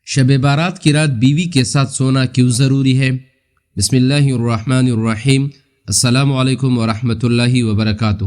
شب بارات کی رات بیوی کے ساتھ سونا کیوں ضروری ہے؟ بسم اللہ الرحمن الرحیم۔ السلام علیکم ورحمۃ اللہ وبرکاتہ۔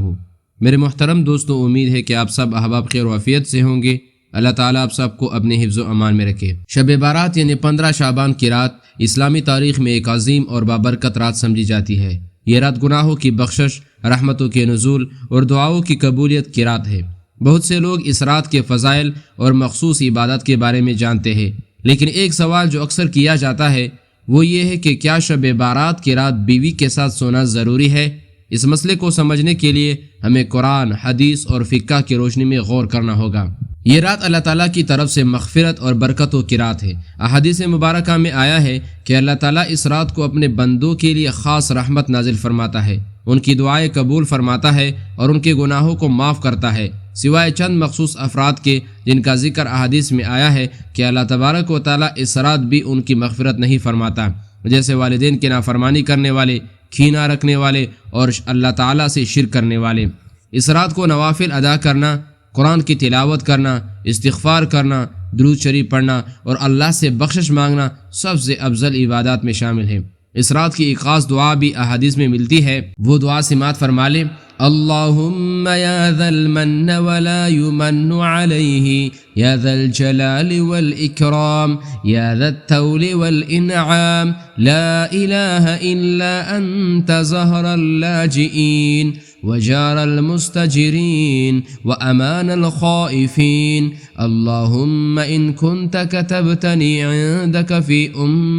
میرے محترم دوستو، امید ہے کہ آپ سب احباب خیر و عافیت سے ہوں گے۔ اللہ تعالیٰ آپ سب کو اپنے حفظ و امان میں رکھے۔ شب بارات یعنی 15 شعبان کی رات اسلامی تاریخ میں ایک عظیم اور بابرکت رات سمجھی جاتی ہے۔ یہ رات گناہوں کی بخشش، رحمتوں کے نزول اور دعاؤں کی قبولیت کی رات ہے۔ بہت سے لوگ اس رات کے فضائل اور مخصوص عبادت کے بارے میں جانتے ہیں، لیکن ایک سوال جو اکثر کیا جاتا ہے وہ یہ ہے کہ کیا شب بارات کی رات بیوی کے ساتھ سونا ضروری ہے؟ اس مسئلے کو سمجھنے کے لیے ہمیں قرآن، حدیث اور فقہ کی روشنی میں غور کرنا ہوگا۔ یہ رات اللہ تعالیٰ کی طرف سے مغفرت اور برکتوں کی رات ہے۔ احادیث مبارکہ میں آیا ہے کہ اللہ تعالیٰ اس رات کو اپنے بندوں کے لیے خاص رحمت نازل فرماتا ہے، ان کی دعائیں قبول فرماتا ہے اور ان کے گناہوں کو معاف کرتا ہے، سوائے چند مخصوص افراد کے جن کا ذکر احادیث میں آیا ہے کہ اللہ تبارک و تعالیٰ اس رات بھی ان کی مغفرت نہیں فرماتا، جیسے والدین کی نافرمانی کرنے والے، کینہ رکھنے والے اور اللہ تعالیٰ سے شرک کرنے والے۔ اس رات کو نوافل ادا کرنا، قرآن کی تلاوت کرنا، استغفار کرنا، درود شریف پڑھنا اور اللہ سے بخشش مانگنا سب سے افضل عبادات میں شامل ہے۔ اس رات کی ایک خاص دعا بھی احادیث میں ملتی ہے، وہ دعا سماعت فرما لیں۔ اللہم یا ذا المن ولا یمن علیہ یا ذا الجلال والاکرام یا ذا الطول والانعام لا الہ الا انت ظہر اللاجئین وجار المستجرین وامان الخائفین اللہم ان کنت کتبتنی عندک فی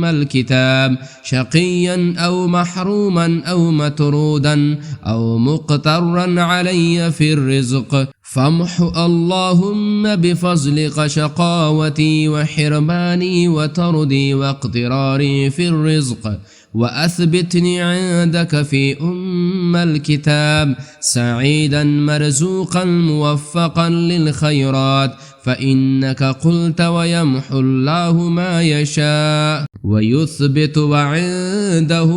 الکتاب شقیا او محروما او مطرودا او مقترا علی فی الرزق فامح اللہم بفضلک شقاوتی وحرمانی وطردی واقتراری فی الرزق وأثبتني عندك في الكتاب سعيدا مرزوقا موفقا للخيرات فإنك قلت ويمحو الله ما يشاء ويثبت وعنده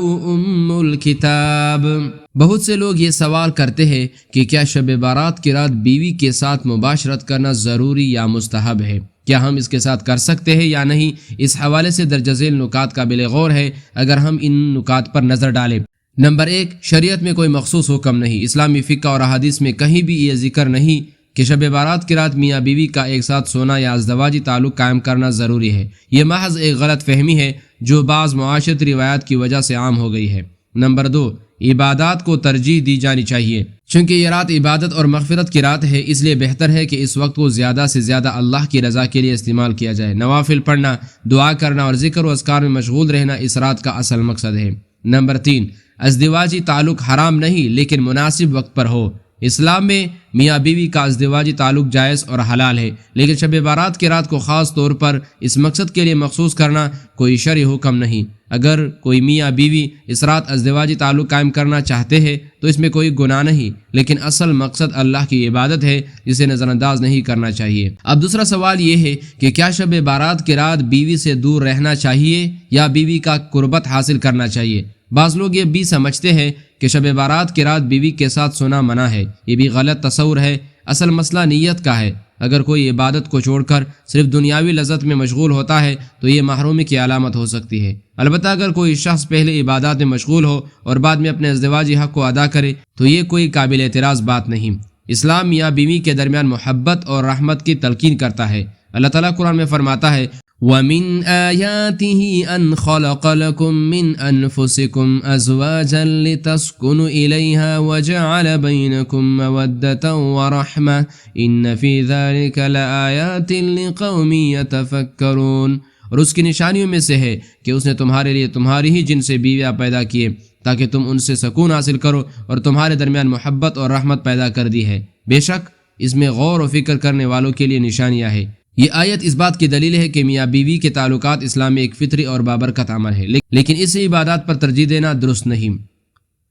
الكتاب۔ بہت سے لوگ یہ سوال کرتے ہیں کہ کیا شب بارات کی رات بیوی کے ساتھ مباشرت کرنا ضروری یا مستحب ہے؟ کیا ہم اس کے ساتھ کر سکتے ہیں یا نہیں؟ اس حوالے سے درج ذیل نکات قابل غور ہے اگر ہم ان نکات پر نظر ڈالیں۔ نمبر 1، شریعت میں کوئی مخصوص حکم نہیں۔ اسلامی فقہ اور احادیث میں کہیں بھی یہ ذکر نہیں کہ شب بارات کی رات میاں بیوی کا ایک ساتھ سونا یا ازدواجی تعلق قائم کرنا ضروری ہے۔ یہ محض ایک غلط فہمی ہے جو بعض معاشرتی روایات کی وجہ سے عام ہو گئی ہے۔ نمبر 2، عبادات کو ترجیح دی جانی چاہیے۔ چونکہ یہ رات عبادت اور مغفرت کی رات ہے، اس لیے بہتر ہے کہ اس وقت کو زیادہ سے زیادہ اللہ کی رضا کے لیے استعمال کیا جائے۔ نوافل پڑھنا، دعا کرنا اور ذکر و اذکار میں مشغول رہنا اس رات کا اصل مقصد ہے۔ نمبر 3، ازدواجی تعلق حرام نہیں لیکن مناسب وقت پر ہو۔ اسلام میں میاں بیوی کا ازدواجی تعلق جائز اور حلال ہے، لیکن شب بارات کی رات کو خاص طور پر اس مقصد کے لیے مخصوص کرنا کوئی شرعی حکم نہیں۔ اگر کوئی میاں بیوی اس رات ازدواجی تعلق قائم کرنا چاہتے ہیں تو اس میں کوئی گناہ نہیں، لیکن اصل مقصد اللہ کی عبادت ہے جسے نظر انداز نہیں کرنا چاہیے۔ اب دوسرا سوال یہ ہے کہ کیا شب بارات کی رات بیوی سے دور رہنا چاہیے یا بیوی کا قربت حاصل کرنا چاہیے؟ بعض لوگ یہ بھی سمجھتے ہیں کہ شب بارات کی رات بیوی کے ساتھ سونا منع ہے۔ یہ بھی غلط تصور ہے۔ اصل مسئلہ نیت کا ہے۔ اگر کوئی عبادت کو چھوڑ کر صرف دنیاوی لذت میں مشغول ہوتا ہے تو یہ محرومی کی علامت ہو سکتی ہے۔ البتہ اگر کوئی شخص پہلے عبادات میں مشغول ہو اور بعد میں اپنے ازدواجی حق کو ادا کرے تو یہ کوئی قابل اعتراض بات نہیں۔ اسلام میاں بیوی کے درمیان محبت اور رحمت کی تلقین کرتا ہے۔ اللہ تعالیٰ قرآن میں فرماتا ہے وَمِنْ آيَاتِهِ أَنْ خَلَقَ لَكُم مِّنْ أَنفُسِكُمْ أَزْوَاجًا لِتَسْكُنُوا إِلَيْهَا وَجَعَلَ بَيْنَكُم مَّوَدَّةً وَرَحْمَةً إِنَّ فِي ذَلِكَ لَآيَاتٍ لِقَوْمٍ يَتَفَكَّرُونَ۔ اور اس کی نشانیوں میں سے ہے کہ اس نے تمہارے لیے تمہاری ہی جن سے بیویاں پیدا کیے تاکہ تم ان سے سکون حاصل کرو، اور تمہارے درمیان محبت اور رحمت پیدا کر دی ہے۔ بے شک اس میں غور و فکر کرنے والوں کے لیے نشانیاں ہیں۔ یہ آیت اس بات کی دلیل ہے کہ میاں بیوی کے تعلقات اسلام میں ایک فطری اور بابرکت عمل ہے، لیکن اسے عبادات پر ترجیح دینا درست نہیں۔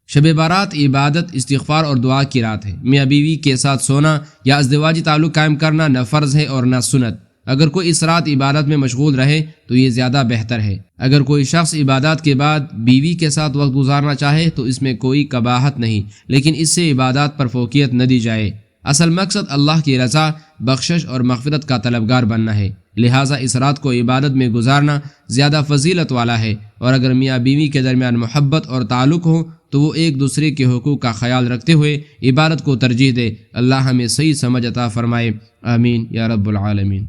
شب بارات عبادت، استغفار اور دعا کی رات ہے۔ میاں بیوی کے ساتھ سونا یا ازدواجی تعلق قائم کرنا نہ فرض ہے اور نہ سنت۔ اگر کوئی اس رات عبادت میں مشغول رہے تو یہ زیادہ بہتر ہے۔ اگر کوئی شخص عبادات کے بعد بیوی کے ساتھ وقت گزارنا چاہے تو اس میں کوئی قباحت نہیں، لیکن اس سے عبادات پر فوقیت نہ دی جائے۔ اصل مقصد اللہ کی رضا، بخشش اور مغفرت کا طلبگار بننا ہے، لہٰذا اس رات کو عبادت میں گزارنا زیادہ فضیلت والا ہے۔ اور اگر میاں بیوی کے درمیان محبت اور تعلق ہو تو وہ ایک دوسرے کے حقوق کا خیال رکھتے ہوئے عبادت کو ترجیح دے۔ اللہ ہمیں صحیح سمجھ عطا فرمائے، آمین یا رب العالمین۔